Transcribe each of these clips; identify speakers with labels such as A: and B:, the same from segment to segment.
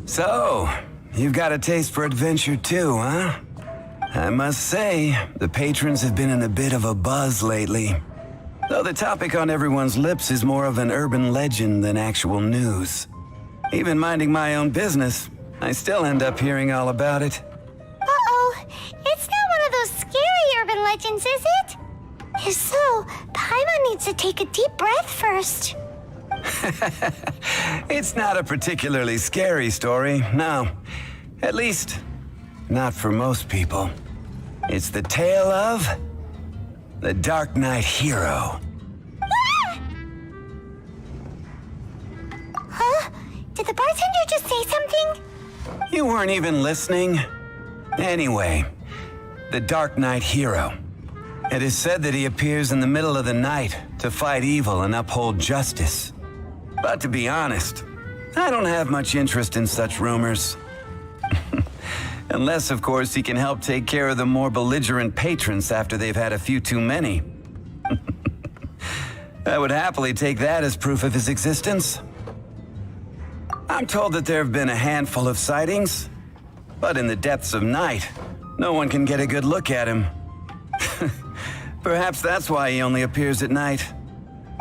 A: So, you've got a taste for adventure too, huh? I must say, the patrons have been in a bit of a buzz lately. Though the topic on everyone's lips is more of an urban legend than actual news. Even minding my own business, I still end up hearing all about it.
B: Uh-oh, it's not one of those scary urban legends, is it? If so, Paimon needs to take a deep breath first.
A: It's not a particularly scary story, no. At least, not for most people. It's the tale of the Dark Knight hero.
B: Ah! Huh? Did the bartender just say something?
A: You weren't even listening? Anyway, the Dark Knight hero. It is said that he appears in the middle of the night to fight evil and uphold justice. But to be honest, I don't have much interest in such rumors. Unless, of course, he can help take care of the more belligerent patrons after they've had a few too many. I would happily take that as proof of his existence. I'm told that there have been a handful of sightings, but in the depths of night, no one can get a good look at him. Perhaps that's why he only appears at night.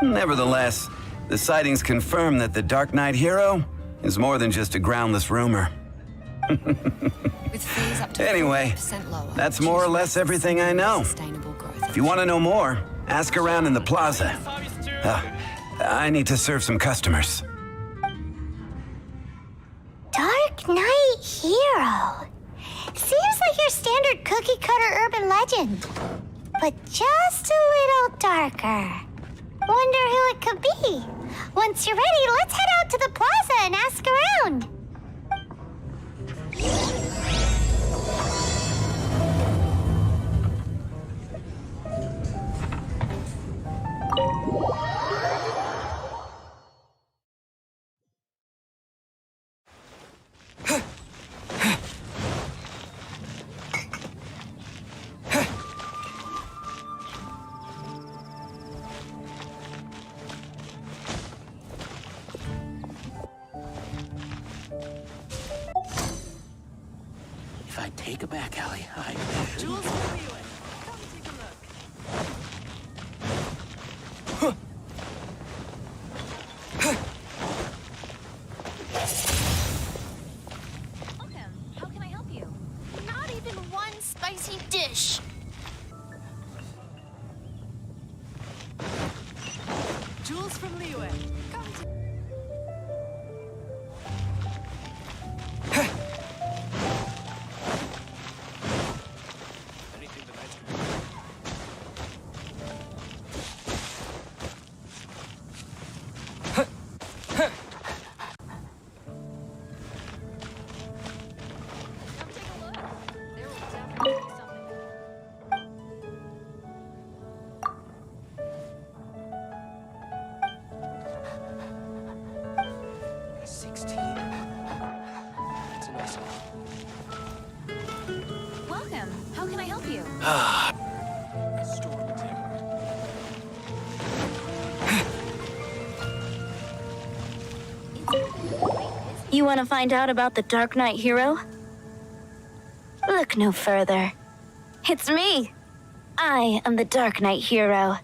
A: Nevertheless, the sightings confirm that the Dark Knight hero is more than just a groundless rumor.
C: With fees up to
A: Anyway,
C: 40% lower,
A: that's more or less everything I know.
C: Sustainable growth.
A: If you want to know more, ask around in the plaza. I need to serve some customers.
B: Dark Knight hero. Seems like your standard cookie-cutter urban legend, but just a little darker. Wonder who it could be. Once you're ready, let's head out to the plaza and ask around.
D: If I take a back alley, I
E: Jules, where are you at? Come take a look.
F: Welcome. How can I help you? Not even one spicy dish.
E: Jules from Liyue. Come to...
F: Come take a look. There will definitely be something.
G: You want to find out about the Dark Knight hero? Look no further. It's me. I am the Dark Knight hero.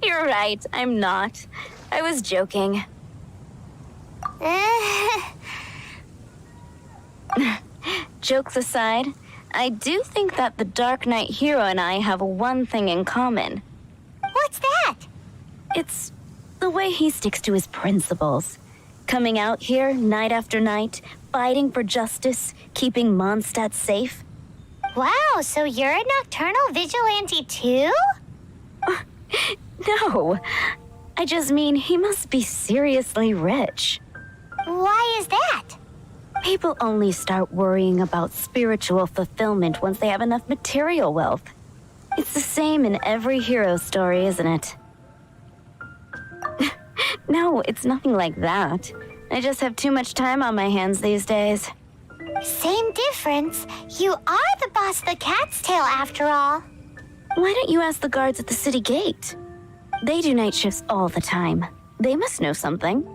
G: You're right, I'm not. I was joking. Jokes aside, I do think that the Dark Knight hero and I have one thing in common.
B: What's that?
G: It's the way he sticks to his principles. Coming out here night after night, fighting for justice, keeping Mondstadt safe.
B: Wow, so you're a nocturnal vigilante too?
G: No, I just mean he must be seriously rich.
B: Why is that?
G: People only start worrying about spiritual fulfillment once they have enough material wealth. It's the same in every hero story, isn't it? No, it's nothing like that. I just have too much time on my hands these days.
B: Same difference. You are the boss of the Cat's Tail after all.
G: Why don't you ask the guards at the city gate? They do night shifts all the time. They must know something.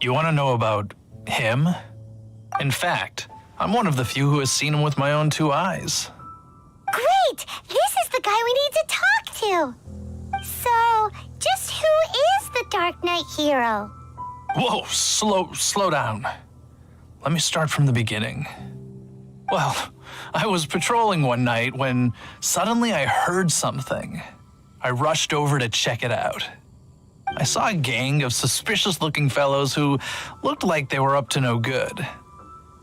H: You want to know about him? In fact, I'm one of the few who has seen him with my own two eyes.
B: Great! This is the guy we need to talk to. So, just who is the Dark Knight hero?
H: Whoa, slow down. Let me start from the beginning. Well, I was patrolling one night when suddenly I heard something. I rushed over to check it out. I saw a gang of suspicious-looking fellows who looked like they were up to no good.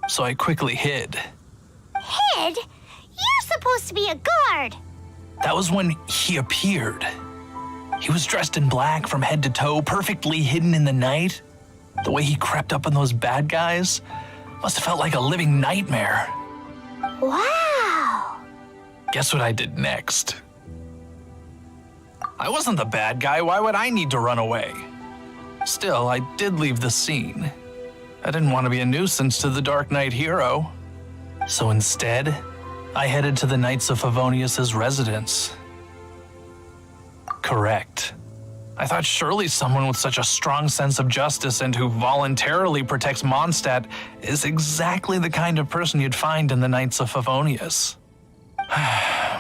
H: So I quickly hid.
B: Hid? You're supposed to be a guard.
H: That was when he appeared. He was dressed in black from head to toe, perfectly hidden in the night. The way he crept up on those bad guys must have felt like a living nightmare.
B: Wow.
H: Guess what I did next? I wasn't the bad guy. Why would I need to run away? Still, I did leave the scene. I didn't want to be a nuisance to the Dark Knight hero. So instead, I headed to the Knights of Favonius's residence. Correct. I thought surely someone with such a strong sense of justice and who voluntarily protects Mondstadt is exactly the kind of person you'd find in the Knights of Favonius.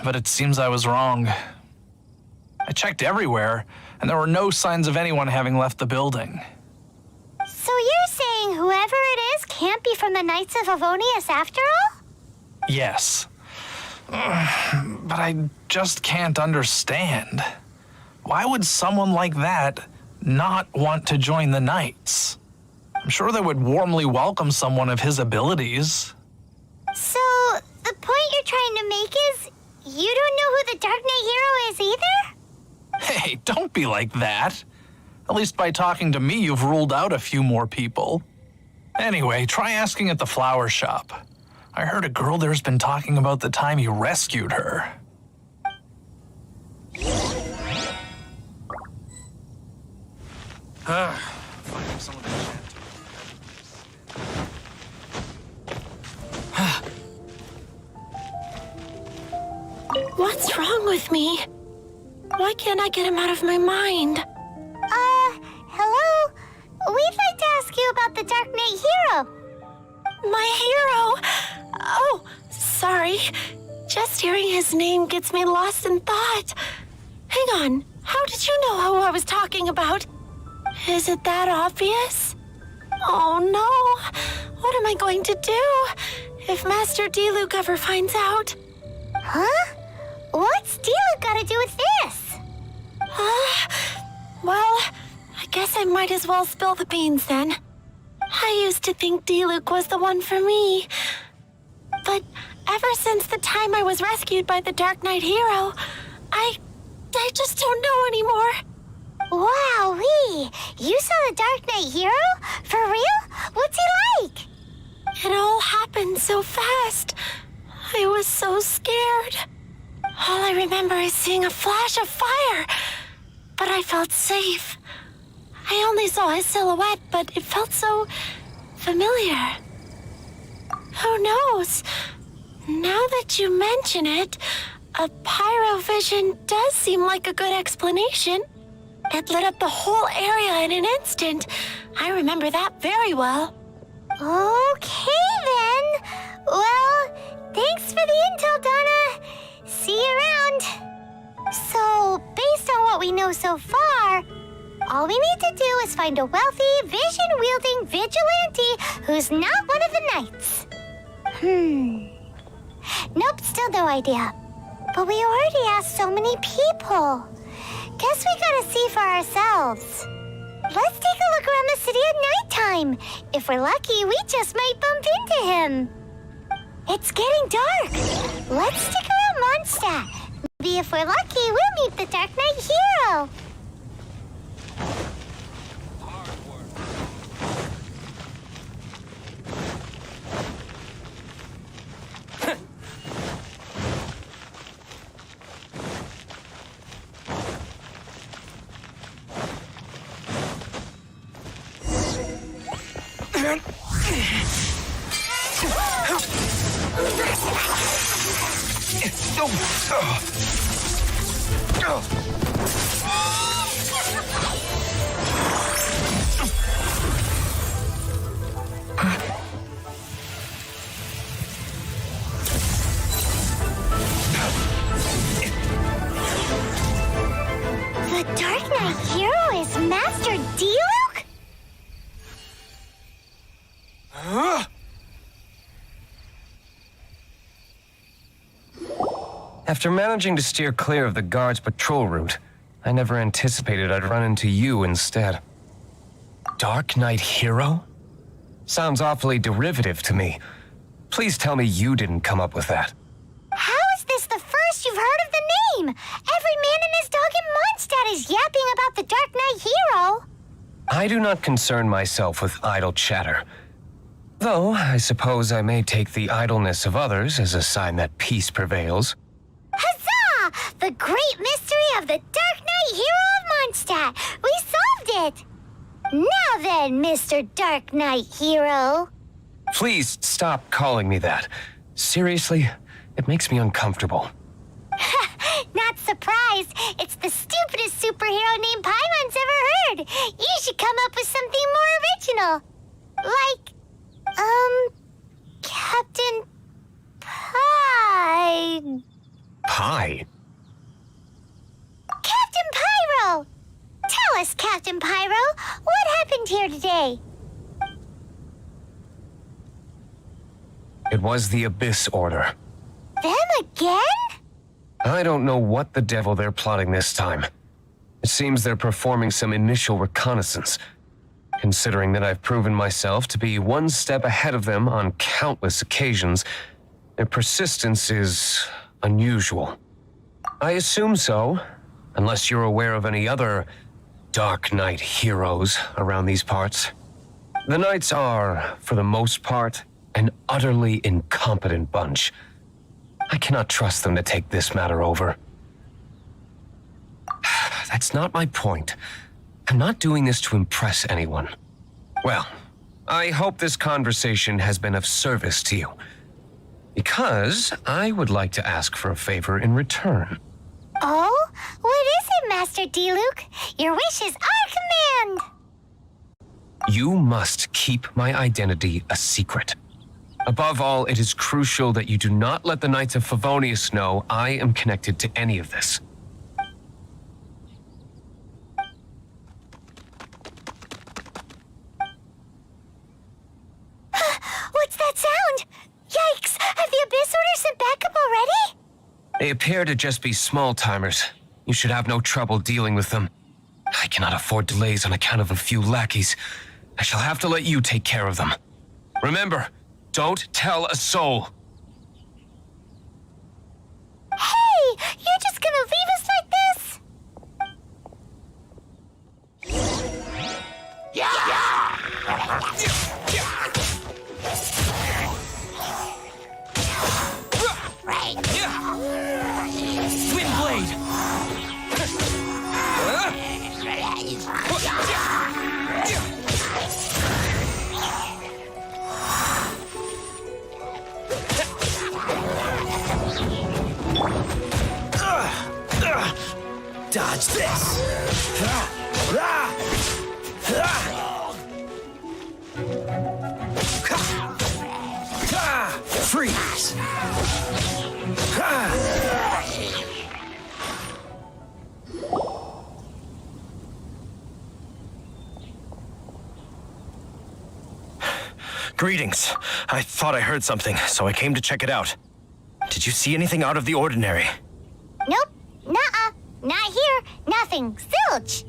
H: But it seems I was wrong. I checked everywhere, and there were no signs of anyone having left the building.
B: So you're saying whoever it is can't be from the Knights of Favonius after all?
H: Yes. But I just can't understand. Why would someone like that not want to join the Knights? I'm sure they would warmly welcome someone of his abilities.
B: So, the point you're trying to make is you don't know who the Dark Knight hero is either?
H: Hey, don't be like that. At least by talking to me, you've ruled out a few more people. Anyway, try asking at the flower shop. I heard a girl there's been talking about the time you rescued her.
I: What's wrong with me? Why can't I get him out of my mind?
B: Hello? We'd like to ask you about the Dark Knight hero.
I: My hero! Oh, sorry. Just hearing his name gets me lost in thought. Hang on, how did you know who I was talking about? Is it that obvious? Oh no, what am I going to do if Master D-Luke ever finds out?
B: Huh? What's D-Luke got to do with this?
I: Well, I guess I might as well spill the beans then. I used to think D-Luke was the one for me. But ever since the time I was rescued by the Dark Knight hero, I just don't know anymore.
B: Wowee! You saw the Dark Knight hero? For real? What's he like?
I: It all happened so fast. I was so scared. All I remember is seeing a flash of fire, but I felt safe. I only saw his silhouette, but it felt so familiar. Who knows? Now that you mention it, a pyrovision does seem like a good explanation. It lit up the whole area in an instant. I remember that very well.
B: Okay then. Well, thanks for the intel, Donna. See you around. So, based on what we know so far, all we need to do is find a wealthy, vision-wielding vigilante who's not one of the knights. Nope, still no idea. But we already asked so many people. Guess we gotta see for ourselves. Let's take a look around the city at nighttime. If we're lucky, we just might bump into him. It's getting dark. Let's stick around Mondstadt. Maybe if we're lucky, we'll meet the Dark Knight hero. The Dark Knight hero is Master Diluc?
J: After managing to steer clear of the guard's patrol route, I never anticipated I'd run into you instead. Dark Knight hero? Sounds awfully derivative to me. Please tell me you didn't come up with that.
B: How is this the first you've heard of the name? Every man and his dog in Mondstadt is yapping about the Dark Knight hero.
J: I do not concern myself with idle chatter. Though, I suppose I may take the idleness of others as a sign that peace prevails.
B: Huzzah! The great mystery of the Dark Knight hero of Mondstadt. We solved it! Now then, Mr. Dark Knight hero.
J: Please stop calling me that. Seriously, it makes me uncomfortable.
B: Not surprised. It's the stupidest superhero name Paimon's ever heard. You should come up with something more original. Like, Captain Pie.
J: Pie?
B: Captain Pyro! Tell us, Captain Pyro, what happened here today?
J: It was the Abyss Order.
B: Them again?
J: I don't know what the devil they're plotting this time. It seems they're performing some initial reconnaissance. Considering that I've proven myself to be one step ahead of them on countless occasions, their persistence is unusual. I assume so, unless you're aware of any other Dark Knight heroes around these parts. The Knights are, for the most part, an utterly incompetent bunch. I cannot trust them to take this matter over. That's not my point. I'm not doing this to impress anyone. Well, I hope this conversation has been of service to you. Because I would like to ask for a favor in return.
B: Oh? What is it, Master Diluc? Your wish is our command!
J: You must keep my identity a secret. Above all, it is crucial that you do not let the Knights of Favonius know I am connected to any of this.
B: What's that sound? Yikes! Have the Abyss Order sent backup already?
J: They appear to just be small-timers. You should have no trouble dealing with them. I cannot afford delays on account of a few lackeys. I shall have to let you take care of them. Remember, don't tell a soul.
B: Hey! You're just gonna leave us like this?
D: Wind blade! Dodge this! Freeze!
K: Greetings. I thought I heard something, so I came to check it out. Did you see anything out of the ordinary?
B: Nope. Nuh-uh. Not here. Nothing. Zilch.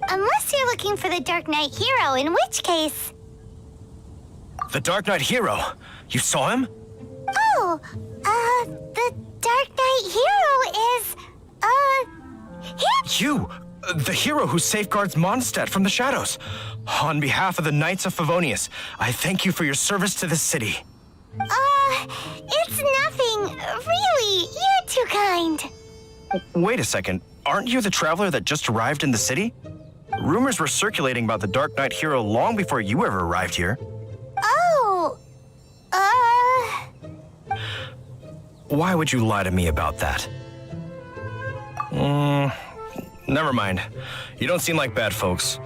B: Unless you're looking for the Dark Knight hero, in which case...
K: The Dark Knight hero? You saw him?
B: Oh, the Dark Knight hero is, him?
K: You! The hero who safeguards Mondstadt from the shadows. On behalf of the Knights of Favonius, I thank you for your service to this city.
B: It's nothing. Really, you're too kind.
K: Wait a second. Aren't you the traveler that just arrived in the city? Rumors were circulating about the Dark Knight hero long before you ever arrived here.
B: Oh,
K: Why would you lie to me about that? Never mind. You don't seem like bad folks.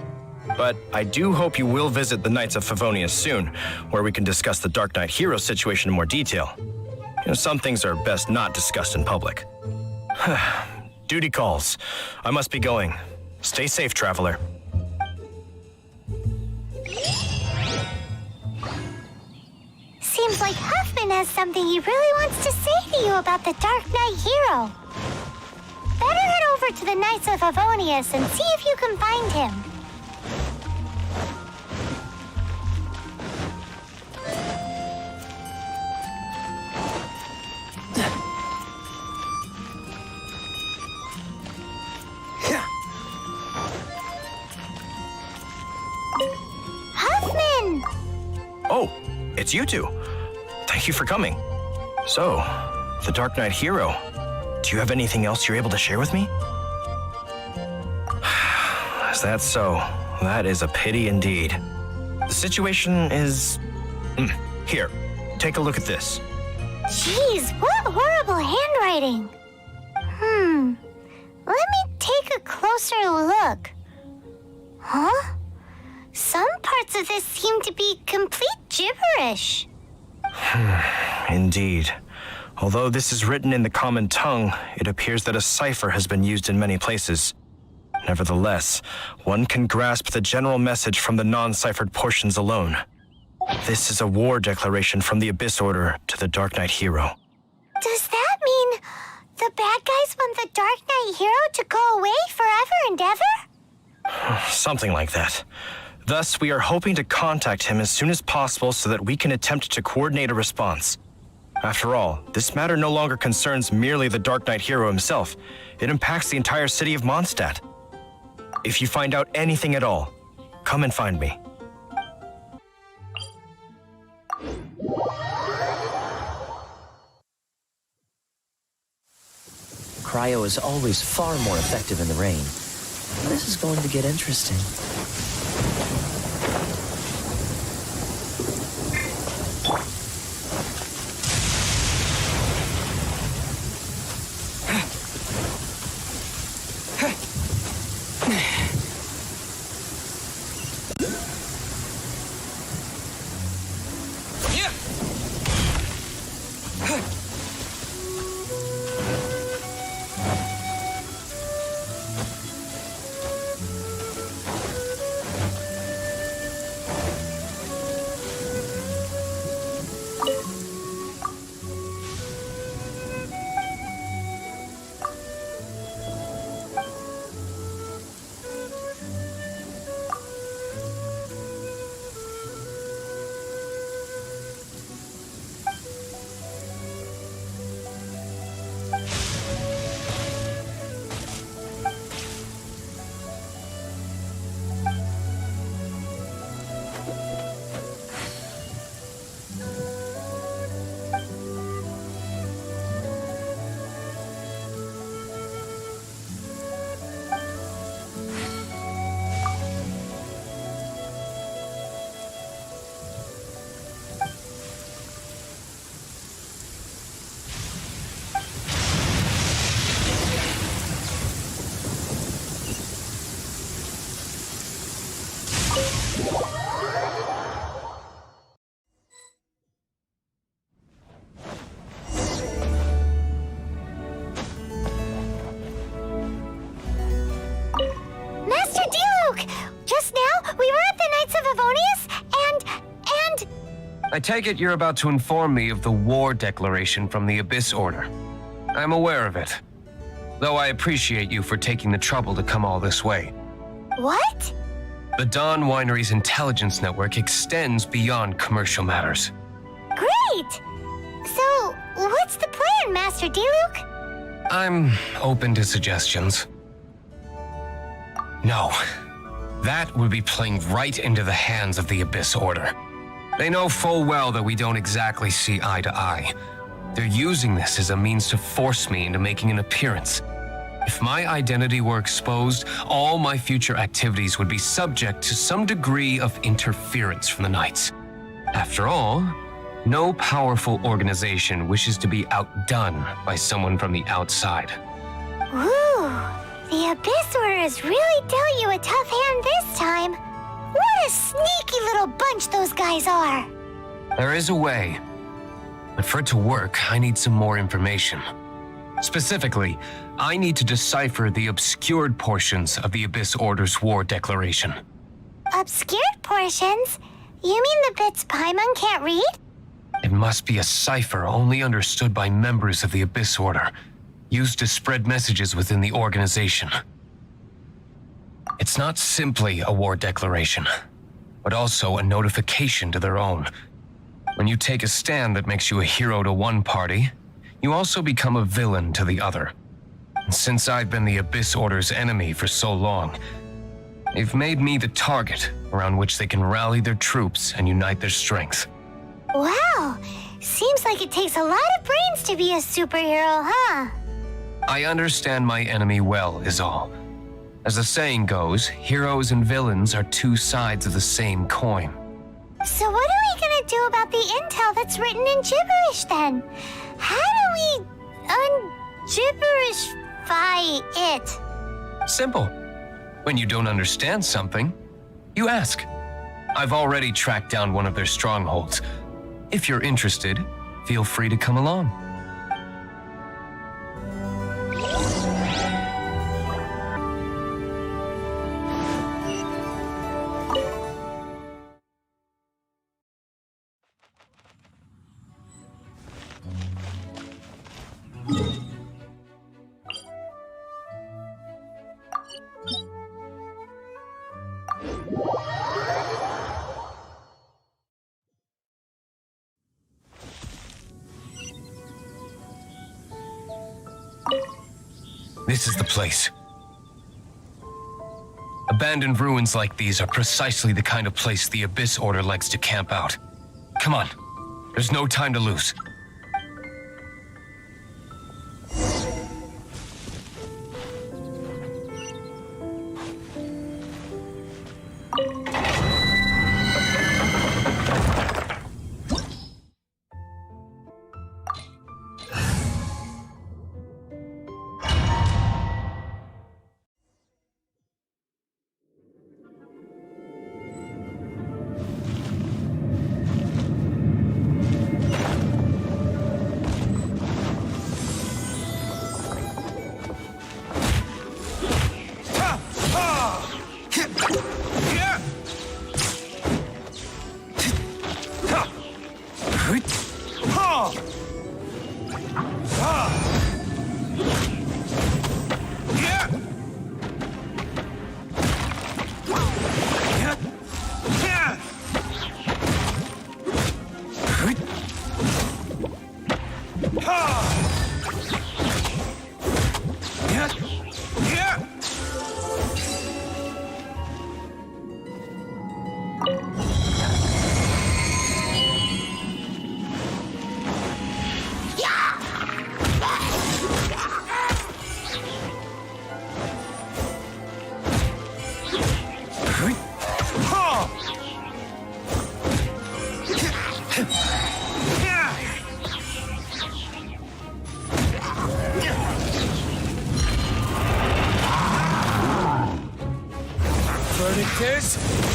K: But I do hope you will visit the Knights of Favonius soon, where we can discuss the Dark Knight hero situation in more detail. Some things are best not discussed in public. Duty calls. I must be going. Stay safe, traveler.
B: Seems like Huffman has something he really wants to say to you about the Dark Knight hero. Better head over to the Knights of Favonius and see if you can find him. Huffman!
K: Oh, it's you two. Thank you for coming. So, the Dark Knight hero. Do you have anything else you're able to share with me? Is that so? That is a pity indeed. The situation is... Here, take a look at this.
B: Jeez, what horrible handwriting. Let me take a closer look. Huh? Some parts of this seem to be complete gibberish.
K: Indeed. Although this is written in the common tongue, it appears that a cipher has been used in many places. Nevertheless, one can grasp the general message from the non-ciphered portions alone. This is a war declaration from the Abyss Order to the Dark Knight hero.
B: Does that mean the bad guys want the Dark Knight hero to go away forever and ever?
K: Something like that. Thus, we are hoping to contact him as soon as possible so that we can attempt to coordinate a response. After all, this matter no longer concerns merely the Dark Knight hero himself. It impacts the entire city of Mondstadt. If you find out anything at all, come and find me.
D: Cryo is always far more effective in the rain. This is going to get interesting.
B: Master Diluc! Just now, we were at the Knights of Avonius, and...
J: I take it you're about to inform me of the war declaration from the Abyss Order. I'm aware of it, though I appreciate you for taking the trouble to come all this way.
B: What?
J: The Dawn Winery's intelligence network extends beyond commercial matters.
B: Great! So, what's the plan, Master Diluc?
J: I'm open to suggestions. No. That would be playing right into the hands of the Abyss Order. They know full well that we don't exactly see eye to eye. They're using this as a means to force me into making an appearance. If my identity were exposed, all my future activities would be subject to some degree of interference from the Knights. After all, no powerful organization wishes to be outdone by someone from the outside.
B: Woo! The Abyss Order has really dealt you a tough hand this time. What a sneaky little bunch those guys are!
J: There is a way, but for it to work, I need some more information. Specifically, I need to decipher the obscured portions of the Abyss Order's war declaration.
B: Obscured portions? You mean the bits Paimon can't read?
J: It must be a cipher only understood by members of the Abyss Order, used to spread messages within the organization. It's not simply a war declaration, but also a notification to their own. When you take a stand that makes you a hero to one party, you also become a villain to the other. And since I've been the Abyss Order's enemy for so long, they've made me the target around which they can rally their troops and unite their strength.
B: Wow! Seems like it takes a lot of brains to be a superhero, huh?
J: I understand my enemy well, is all. As the saying goes, heroes and villains are two sides of the same coin.
B: So what are we gonna do about the intel that's written in gibberish then? How do we un-gibberishify it?
J: Simple. When you don't understand something, you ask. I've already tracked down one of their strongholds. If you're interested, feel free to come along. This is the place. Abandoned ruins like these are precisely the kind of place the Abyss Order likes to camp out. Come on, there's no time to lose.
L: Please!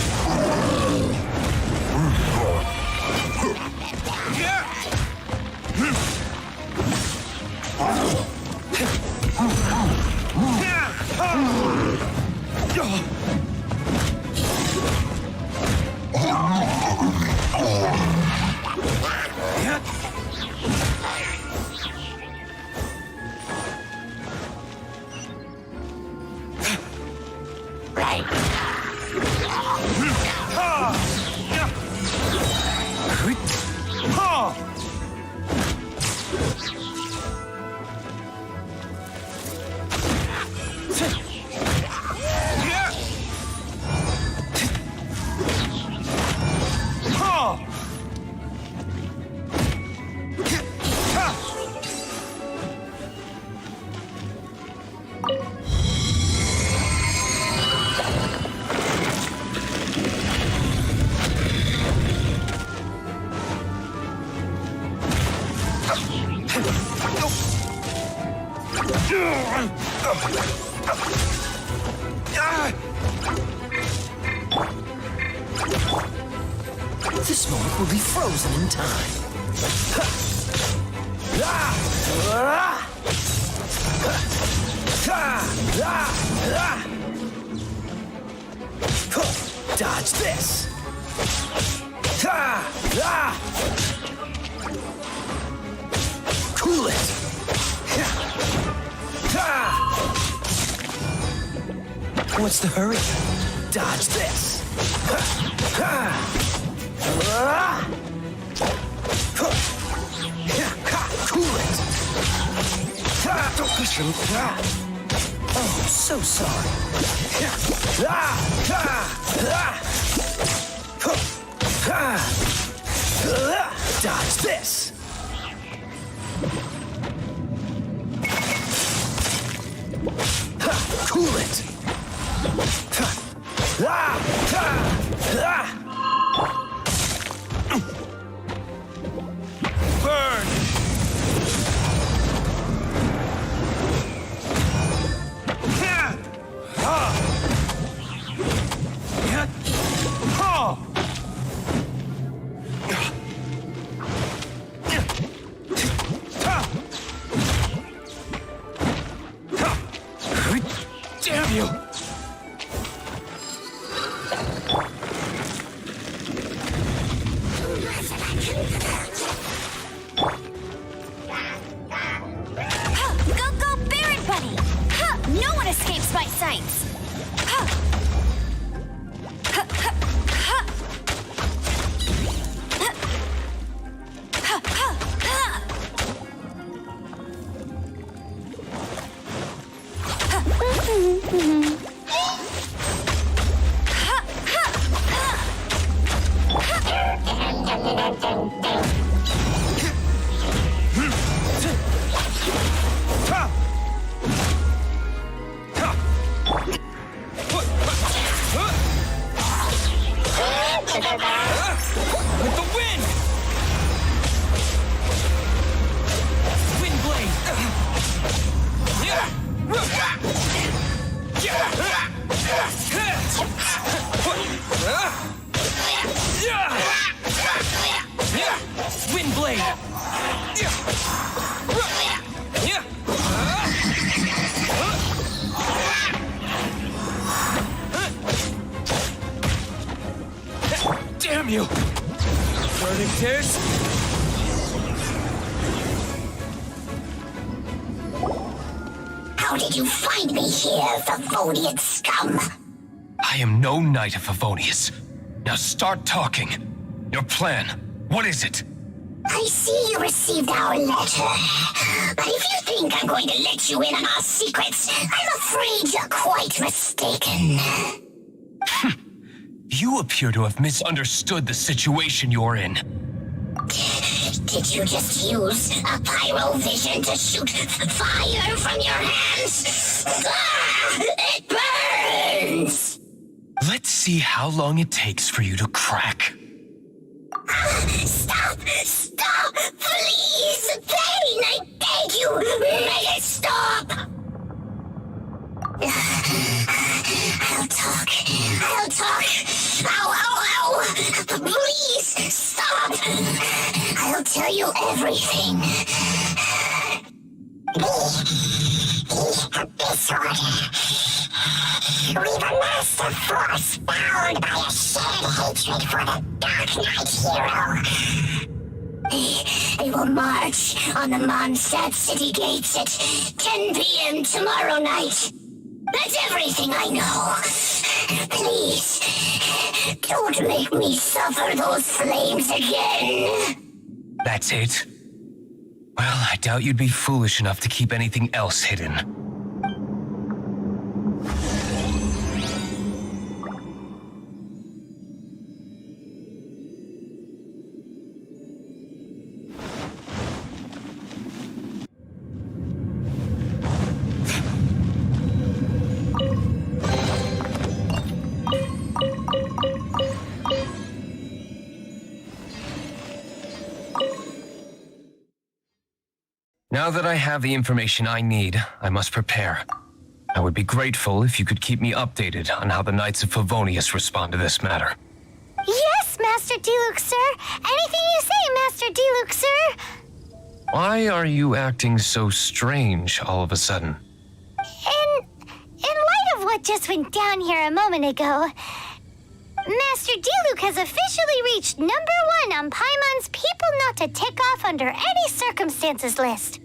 D: This moment will be frozen in time. Dodge this! Cool it! What's the hurry? Dodge this! Cool it! Don't push your... Oh, so sorry. Dodge this! Cool it! Burn! Damn you!
F: Go, Baron Bunny! No one escapes my sights!
L: With the wind! Wind blade! Wind blade! Damn you! Burning tears?
B: How did you find me here, Favonian scum?
J: I am no knight of Favonius. Now start talking. Your plan, what is it?
B: I see you received our letter. But if you think I'm going to let you in on our secrets, I'm afraid you're quite mistaken.
J: You appear to have misunderstood the situation you're in.
B: Did you just use a pyro vision to shoot fire from your hands? Ah, it burns!
J: Let's see how long it takes for you to crack.
B: Stop! Stop! Please! Pain! I beg you! Make it stop! I'll talk. I'll talk. Ow, ow, ow! Please, stop! I'll tell you everything. The Abyss Order. We've amassed a force bound by a shared hatred for the Darknight hero. They will march on the Mondstadt city gates at 10 p.m. tomorrow night. That's everything I know. Please, don't make me suffer those flames again.
J: That's it? Well, I doubt you'd be foolish enough to keep anything else hidden. Now that I have the information I need, I must prepare. I would be grateful if you could keep me updated on how the Knights of Favonius respond to this matter.
B: Yes, Master Diluc, sir. Anything you say, Master Diluc, sir.
J: Why are you acting so strange all of a sudden?
B: In light of what just went down here a moment ago, Master Diluc has officially reached #1 on Paimon's people not to tick off under any circumstances list.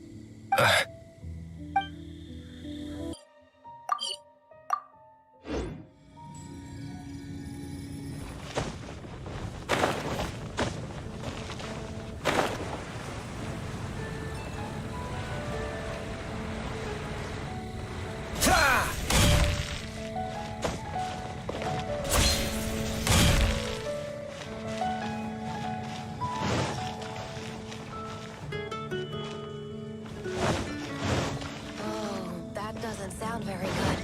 F: Sound very good.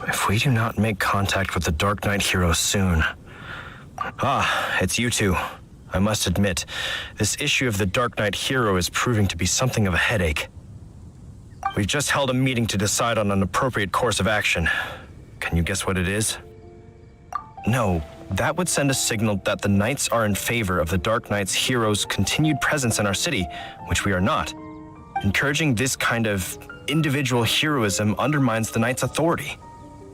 K: If we do not make contact with the Dark Knight hero soon... Ah, it's you two. I must admit, this issue of the Dark Knight hero is proving to be something of a headache. We've just held a meeting to decide on an appropriate course of action. Can you guess what it is? No, that would send a signal that the Knights are in favor of the Dark Knight's hero's continued presence in our city, which we are not. Encouraging this kind of individual heroism undermines the Knights' authority.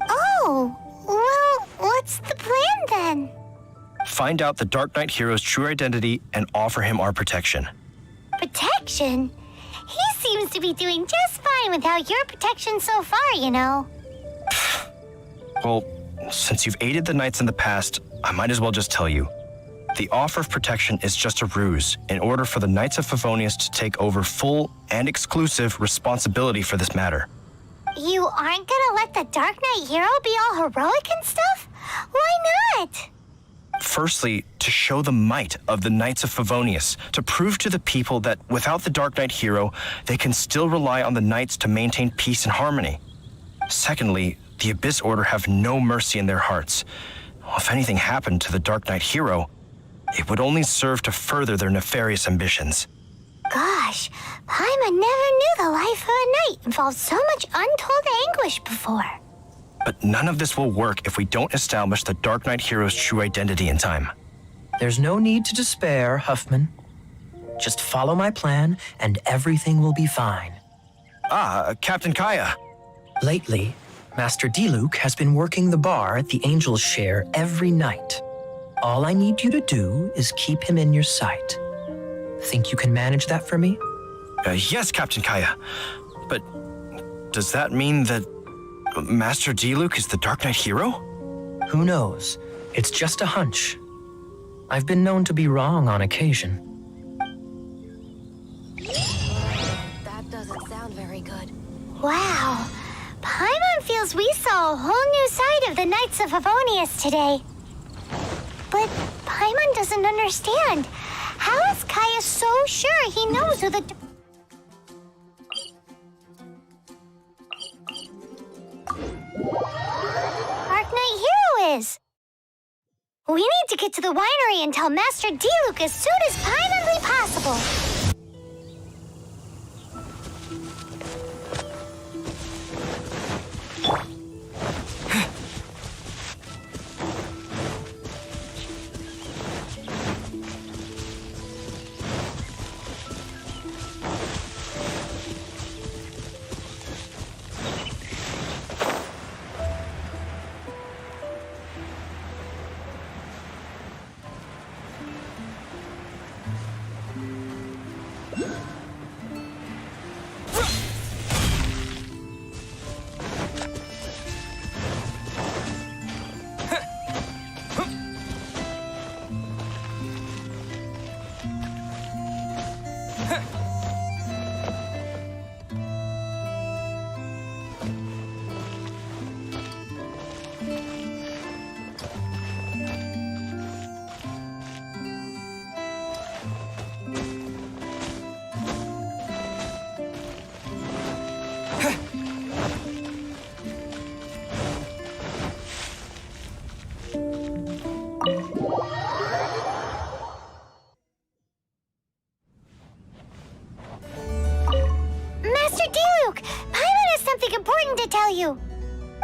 B: Oh, well, what's the plan then?
K: Find out the Dark Knight hero's true identity and offer him our protection.
B: Protection? He seems to be doing just fine without your protection so far, you know.
K: Well, since you've aided the Knights in the past, I might as well just tell you. The offer of protection is just a ruse in order for the Knights of Favonius to take over full and exclusive responsibility for this matter.
B: You aren't gonna let the Dark Knight hero be all heroic and stuff? Why not?
K: Firstly, to show the might of the Knights of Favonius, to prove to the people that without the Dark Knight hero, they can still rely on the Knights to maintain peace and harmony. Secondly, the Abyss Order have no mercy in their hearts. If anything happened to the Dark Knight hero, it would only serve to further their nefarious ambitions.
B: Gosh, Paimon never knew the life of a knight involved so much untold anguish before.
K: But none of this will work if we don't establish the Dark Knight hero's true identity in time.
D: There's no need to despair, Huffman. Just follow my plan and everything will be fine.
K: Ah, Captain Kaya.
D: Lately, Master Diluc has been working the bar at the Angel's Share every night. All I need you to do is keep him in your sight. Think you can manage that for me?
K: Yes, Captain Kaya. But does that mean that Master Diluc is the Dark Knight hero?
D: Who knows? It's just a hunch. I've been known to be wrong on occasion.
F: That doesn't sound very good.
B: Wow, Paimon feels we saw a whole new side of the Knights of Favonius today. But Paimon doesn't understand. How is Kaya so sure he knows who the... Dark Knight hero is? We need to get to the winery and tell Master Diluc as soon as humanly possible.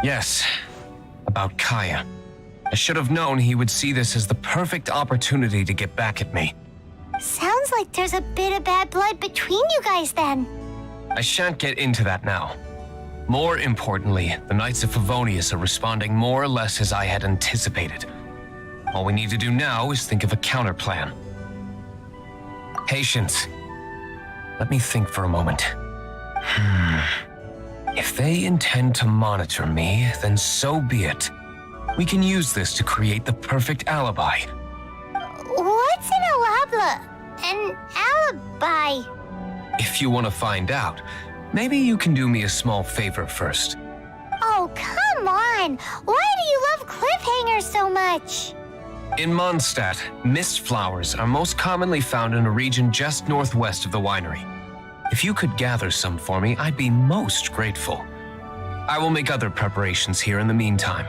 J: Yes, about Kaya. I should have known he would see this as the perfect opportunity to get back at me.
B: Sounds like there's a bit of bad blood between you guys then.
J: I shan't get into that now. More importantly, the Knights of Favonius are responding more or less as I had anticipated. All we need to do now is think of a counterplan. Patience. Let me think for a moment. If they intend to monitor me, then so be it. We can use this to create the perfect alibi.
B: What's an alabla? An alibi?
J: If you want to find out, maybe you can do me a small favor first.
B: Oh, come on! Why do you love cliffhangers so much?
J: In Mondstadt, mist flowers are most commonly found in a region just northwest of the winery. If you could gather some for me, I'd be most grateful. I will make other preparations here in the meantime.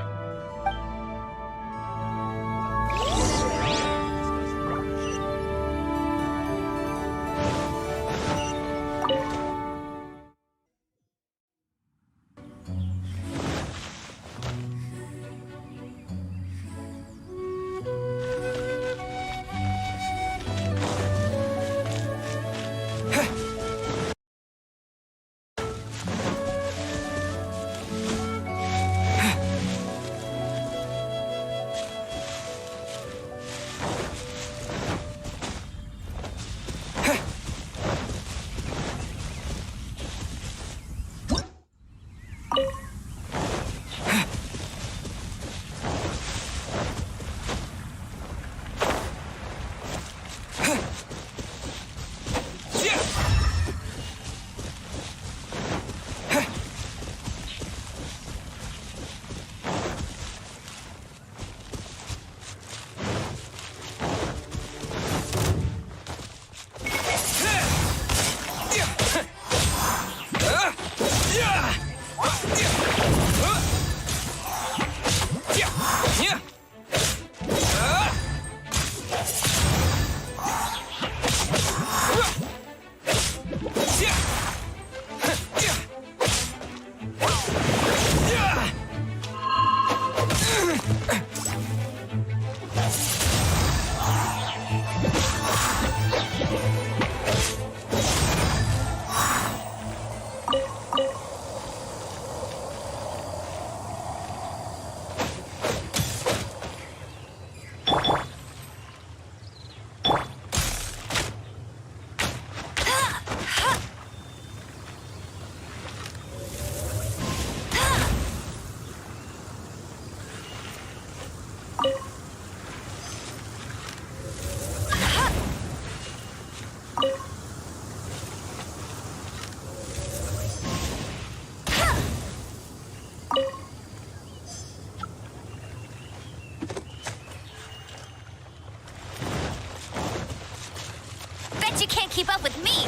F: Bet you can't keep up with me!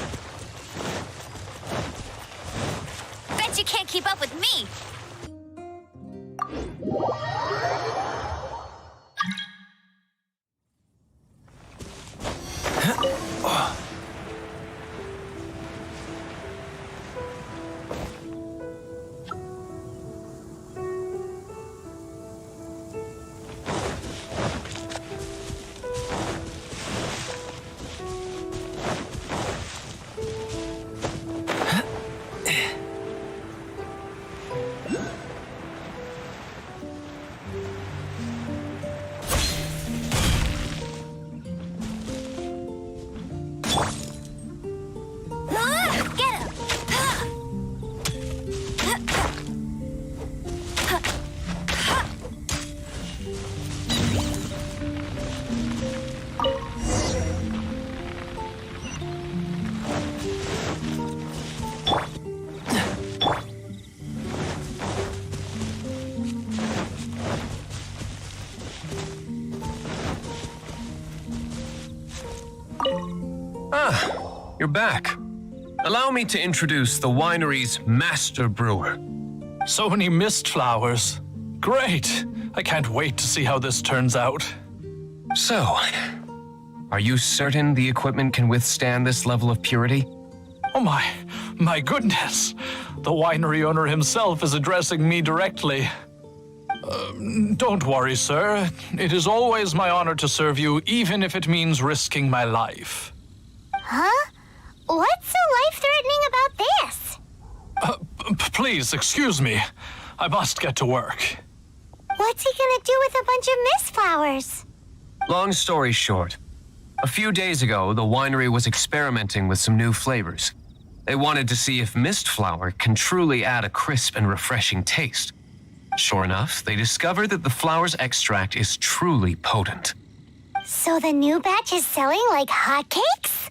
F: Bet you can't keep up with me!
J: Ah, you're back. Allow me to introduce the winery's master brewer.
H: So many mist flowers. Great. I can't wait to see how this turns out.
J: So, are you certain the equipment can withstand this level of purity?
H: Oh my goodness. The winery owner himself is addressing me directly. Don't worry, sir. It is always my honor to serve you, even if it means risking my life.
B: Huh? What's so life-threatening about this?
H: Please, excuse me. I must get to work.
B: What's he gonna do with a bunch of mist flowers?
J: Long story short, a few days ago, the winery was experimenting with some new flavors. They wanted to see if mist flower can truly add a crisp and refreshing taste. Sure enough, they discovered that the flower's extract is truly potent.
B: So the new batch is selling like hotcakes?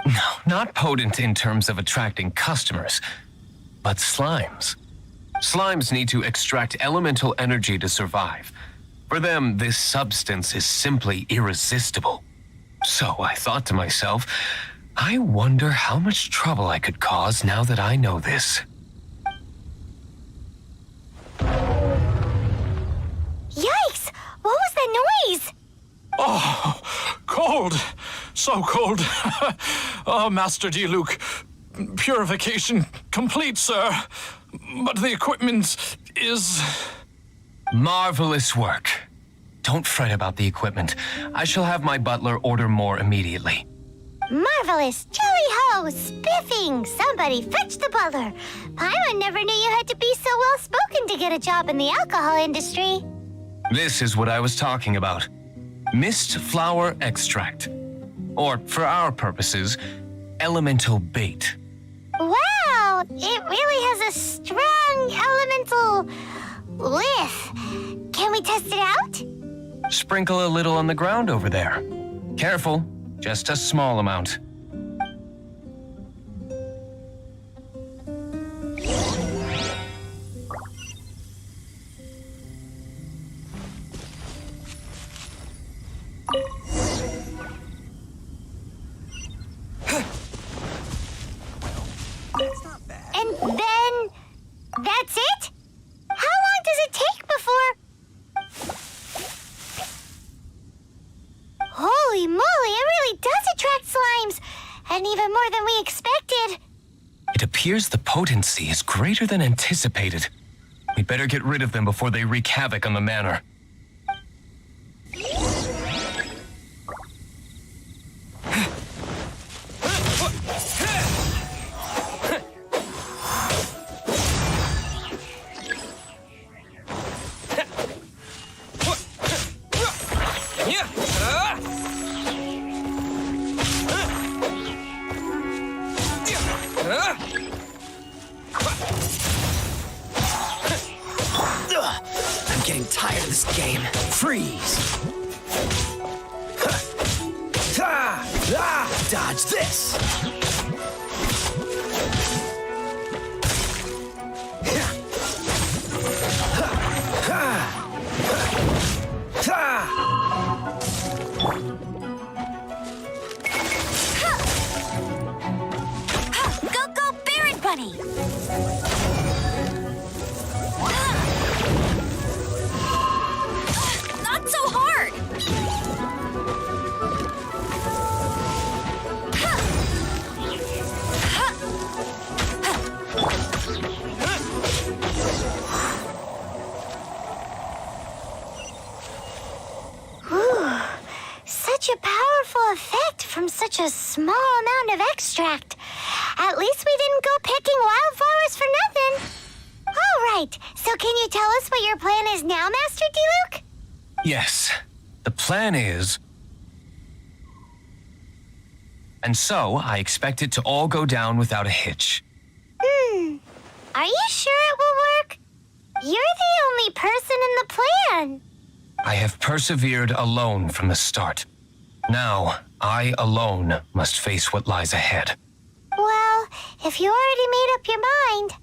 J: No, not potent in terms of attracting customers, but slimes. Slimes need to extract elemental energy to survive. For them, this substance is simply irresistible. So I thought to myself, I wonder how much trouble I could cause now that I know this.
B: Yikes! What was that noise?
H: Oh, cold. So cold. Oh, Master Diluc. Purification complete, sir. But the equipment is...
J: Marvelous work. Don't fret about the equipment. I shall have my butler order more immediately.
B: Marvelous! Jolly-ho! Spiffing! Somebody fetch the butler! Paimon never knew you had to be so well-spoken to get a job in the alcohol industry.
J: This is what I was talking about. Mist flower extract. Or, for our purposes, elemental bait.
B: Wow! It really has a strong elemental whiff. Can we test it out?
J: Sprinkle a little on the ground over there. Careful, just a small amount.
B: And then... that's it? How long does it take before... Holy moly, it really does attract slimes! And even more than we expected.
J: It appears the potency is greater than anticipated. We better get rid of them before they wreak havoc on the manor.
L: I'm getting tired of this game. Freeze! Dodge this!
F: Go, Baron Bunny! Not so hard!
B: Whew. Such a powerful effect from such a small amount of extract. At least we didn't go picking wildflowers for nothing. All right, so can you tell us what your plan is now, Master Diluc?
J: Yes, the plan is... And so, I expect it to all go down without a hitch.
B: Are you sure it will work? You're the only person in the plan.
J: I have persevered alone from the start. Now, I alone must face what lies ahead.
B: Well, if you already made up your mind.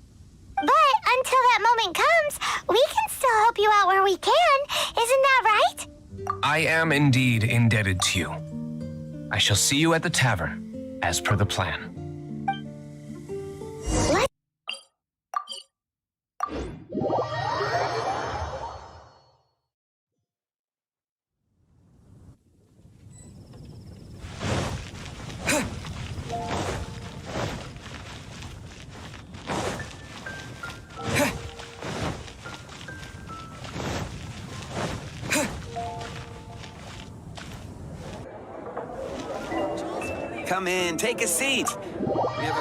B: But until that moment comes, we can still help you out where we can. Isn't that right?
J: I am indeed indebted to you. I shall see you at the tavern. as per the plan.
L: Come in, take a seat. We have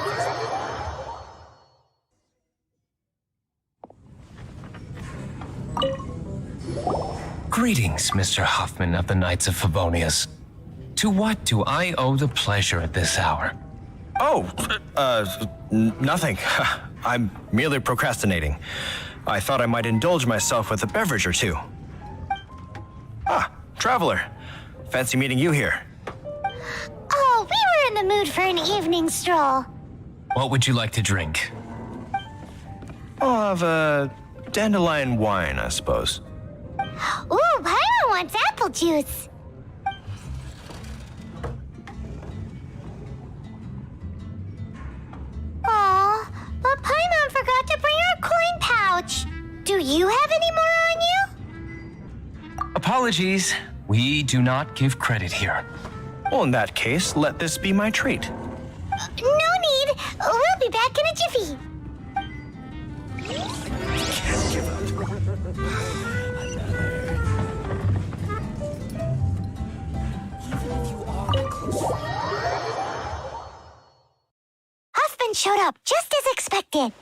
J: Greetings, Mr. Huffman of the Knights of Favonius. To what do I owe the pleasure at this hour?
K: Oh, nothing. I'm merely procrastinating. I thought I might indulge myself with a beverage or two. Ah, traveler. Fancy meeting you here.
B: Oh, we were in the mood for an evening stroll.
J: What would you like to drink?
K: I'll have a dandelion wine, I suppose.
B: Ooh, Paimon wants apple juice. Aw, but Paimon forgot to bring her coin pouch. Do you have any more on you?
J: Apologies. We do not give credit here.
K: Well, in that case, let this be my treat.
B: No need. We'll be back in a jiffy. Huffman showed up just as expected.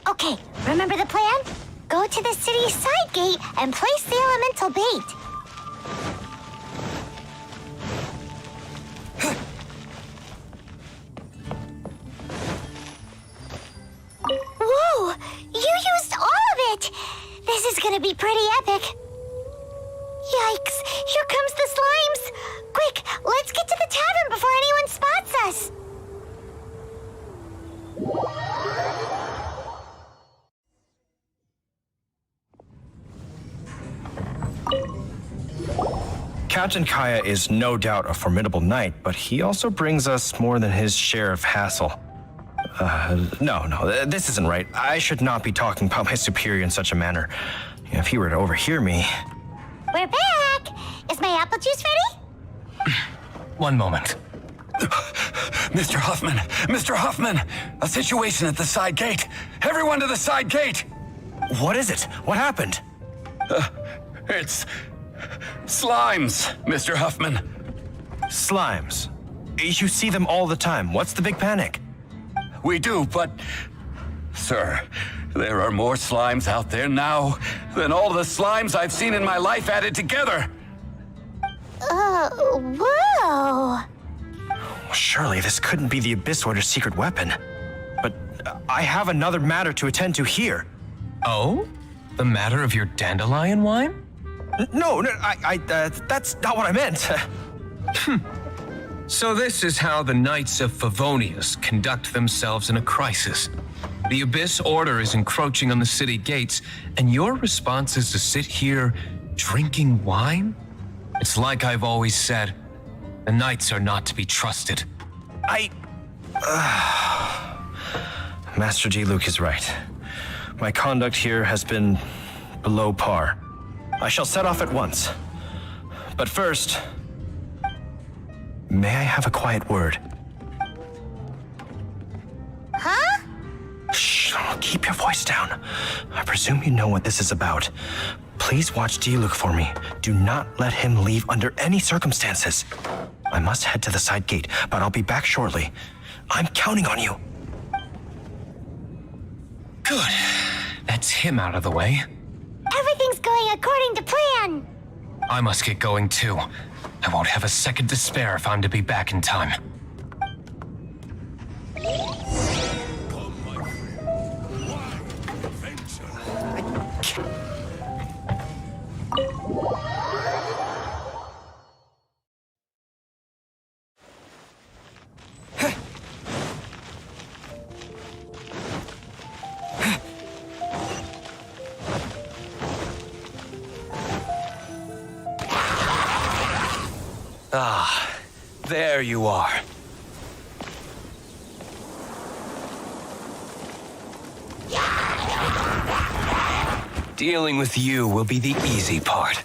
B: Okay, remember the plan? Go to the city's side gate and place the elemental bait. Whoa! You used all of it! This is gonna be pretty epic. Yikes! Here comes the slimes! Quick, let's get to the tavern before anyone spots us!
K: Captain Kaya is no doubt a formidable knight, but he also brings us more than his share of hassle. No, this isn't right. I should not be talking about my superior in such a manner. If he were to overhear me...
B: We're back! Is my apple juice ready?
J: One moment.
A: Mr. Huffman! Mr. Huffman! A situation at the side gate! Everyone to the side gate!
K: What is it? What happened?
A: It's... slimes, Mr. Huffman.
K: Slimes. You see them all the time. What's the big panic?
A: We do, but... Sir, there are more slimes out there now than all the slimes I've seen in my life added together.
B: Whoa!
K: Surely this couldn't be the Abyss Order's secret weapon. But I have another matter to attend to here.
J: Oh? The matter of your dandelion wine?
K: No, that's not what I meant.
J: So this is how the Knights of Favonius conduct themselves in a crisis. The Abyss Order is encroaching on the city gates, and your response is to sit here drinking wine? It's like I've always said, the Knights are not to be trusted.
K: Master Diluc is right. My conduct here has been below par. I shall set off at once. But first, may I have a quiet word?
B: Huh?
K: Shh, keep your voice down. I presume you know what this is about. Please watch Diluc for me. Do not let him leave under any circumstances. I must head to the side gate, but I'll be back shortly. I'm counting on you.
J: Good. That's him out of the way.
B: Everything's going according to plan.
J: I must get going too. I won't have a second to spare if I'm to be back in time.
A: Ah, there you are.
J: Dealing with you will be the easy part.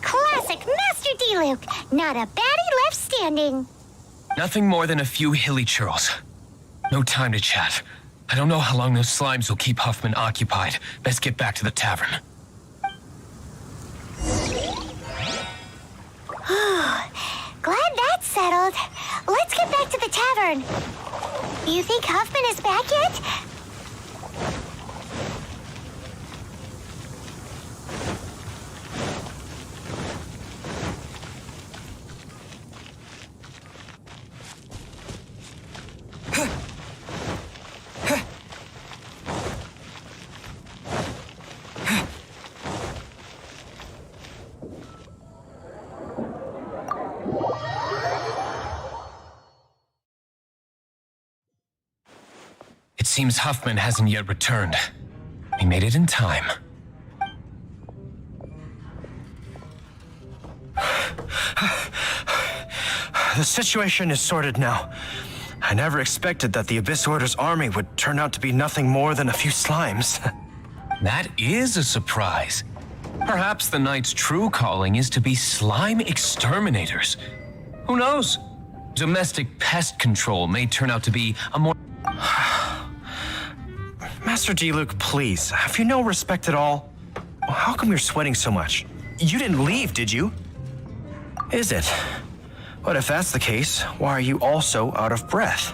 B: Classic Master D-Luke. Not a baddie left standing.
J: Nothing more than a few hilly churls. No time to chat. I don't know how long those slimes will keep Huffman occupied. Best get back to the tavern.
B: Glad that's settled. Let's get back to the tavern. You think Huffman is back yet?
J: It seems Huffman hasn't yet returned. We made it in time.
K: The situation is sorted now. I never expected that the Abyss Order's army would turn out to be nothing more than a few slimes.
J: That is a surprise. Perhaps the Knight's true calling is to be slime exterminators. Who knows? Domestic pest control may turn out to be a more...
K: Master D-Luke, please, have you no respect at all? How come you're sweating so much? You didn't leave, did you? Is it? But if that's the case, why are you also out of breath?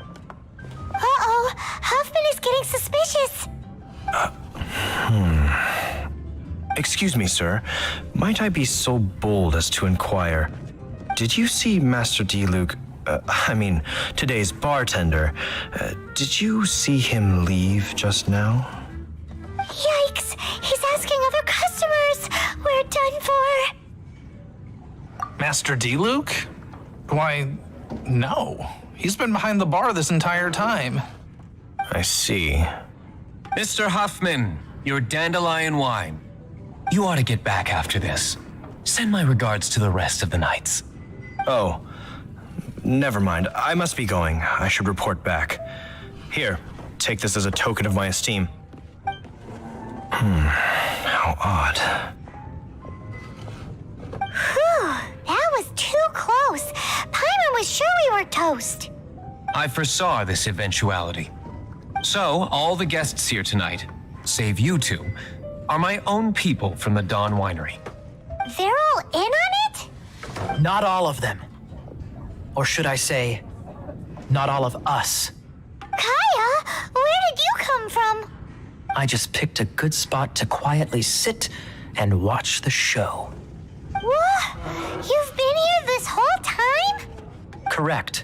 B: Uh-oh, Huffman is getting suspicious.
K: Excuse me, sir. Might I be so bold as to inquire, did you see Master D-Luke, today's bartender, did you see him leave just now?
B: Yikes, he's asking other customers. We're done for.
H: Master D-Luke? Why, no. He's been behind the bar this entire time.
K: I see.
J: Mr. Huffman, your dandelion wine. You ought to get back after this. Send my regards to the rest of the Knights.
K: Oh, never mind. I must be going. I should report back. Here, take this as a token of my esteem. How odd.
B: Whew, that was too close. Paimon was sure we were toast.
J: I foresaw this eventuality. So, all the guests here tonight, save you two, are my own people from the Dawn Winery.
B: They're all in on it?
D: Not all of them. Or should I say, not all of us.
B: Kaya, where did you come from?
D: I just picked a good spot to quietly sit and watch the show.
B: What? You've been here this whole time?
D: Correct.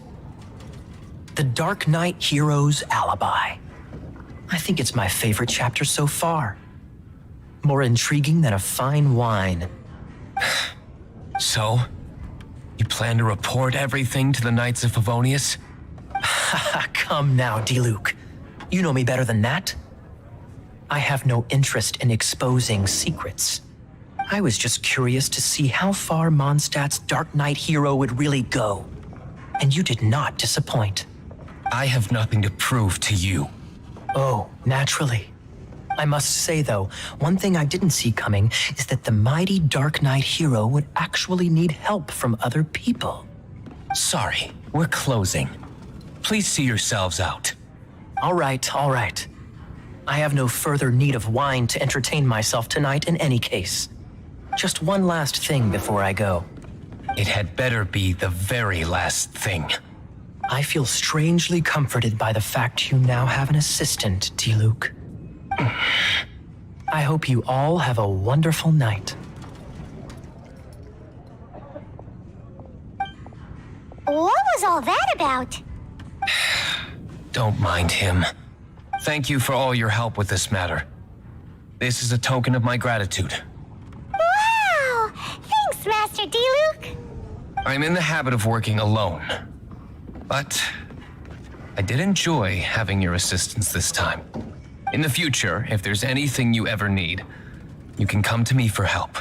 D: The Dark Knight hero's alibi. I think it's my favorite chapter so far. More intriguing than a fine wine.
J: So, you plan to report everything to the Knights of Favonius?
D: Come now, Diluc. You know me better than that. I have no interest in exposing secrets. I was just curious to see how far Mondstadt's Dark Knight hero would really go. And you did not disappoint.
J: I have nothing to prove to you.
D: Oh, naturally. I must say, though, one thing I didn't see coming is that the mighty Dark Knight hero would actually need help from other people.
J: Sorry, we're closing. Please see yourselves out.
D: All right, all right. I have no further need of wine to entertain myself tonight in any case. Just one last thing before I go.
J: It had better be the very last thing.
D: I feel strangely comforted by the fact you now have an assistant, Diluc. I hope you all have a wonderful night.
B: What was all that about?
J: Don't mind him. Thank you for all your help with this matter. This is a token of my gratitude.
B: Wow! Thanks, Master Diluc.
J: I'm in the habit of working alone. But I did enjoy having your assistance this time. In the future, if there's anything you ever need, you can come to me for help.